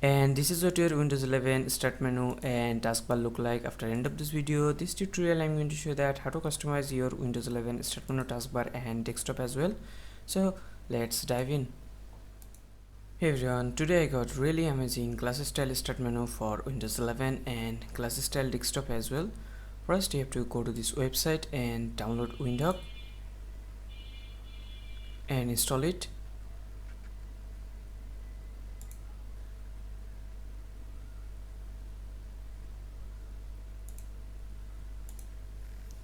And this is what your Windows 11 start menu and taskbar look like after end of this video. This tutorial I'm going to show that how to customize your Windows 11 start menu, taskbar and desktop as well. So let's dive in. Hey everyone, today I got really amazing class style start menu for Windows 11 and class style desktop as well. First you have to go to this website and download Windhawk and install it.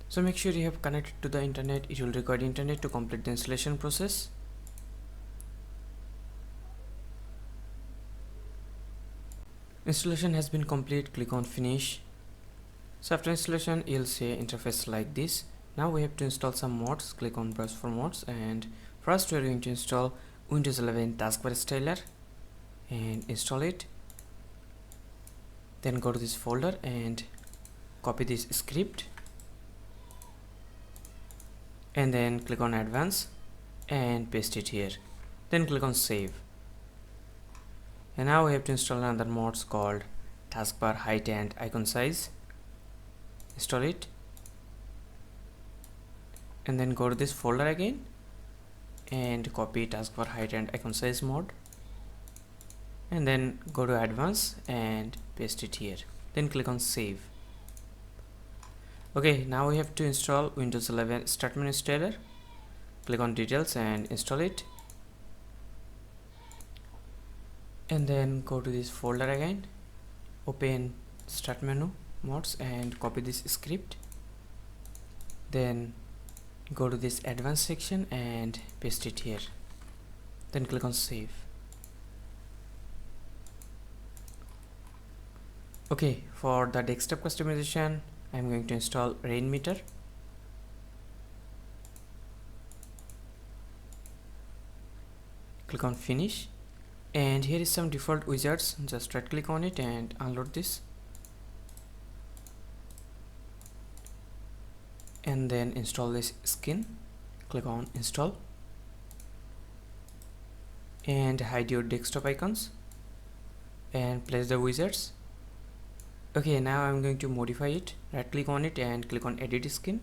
So make sure you have connected to the internet. It will require internet to complete the installation process. Installation has been complete. Click on finish. So after installation you'll see interface like this. Now we have to install some mods. Click on browse for mods, and first we are going to install Windows 11 taskbar styler and install it. Then go to this folder and copy this script, and then click on advanced and paste it here. Then click on save. And now we have to install another mods called taskbar height and icon size. Install it, and then go to this folder again and copy taskbar height and icon size mod, and then go to advanced and paste it here. Then click on save. Okay, now we have to install Windows 11 start menu installer. Click on details and install it, and then go to this folder again, open start menu mods and copy this script. Then go to this advanced section and paste it here. Then click on save. Okay, for the desktop customization I'm going to install Rainmeter. Click on finish, and here is some default widgets. Just right click on it and unload this, and then install this skin. Click on install and hide your desktop icons and place the widgets. Okay, now I'm going to modify it. Right click on it and click on edit skin,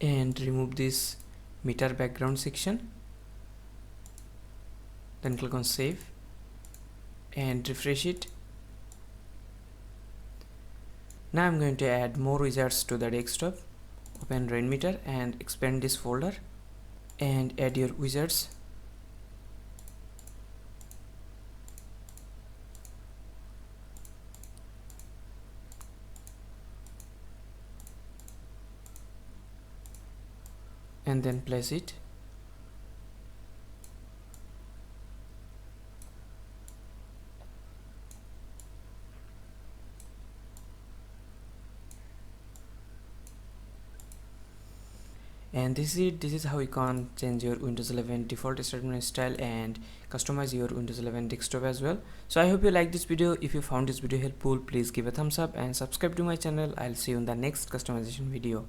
and remove this meter background section. Then click on save and refresh it. Now I'm going to add more widgets to the desktop. Open Rainmeter and expand this folder and add your widgets. And then place it. And this is it. This is how you can change your Windows 11 default start menu style and customize your Windows 11 desktop as well. So I hope you like this video. If you found this video helpful, please give a thumbs up and subscribe to my channel. I'll see you in the next customization video.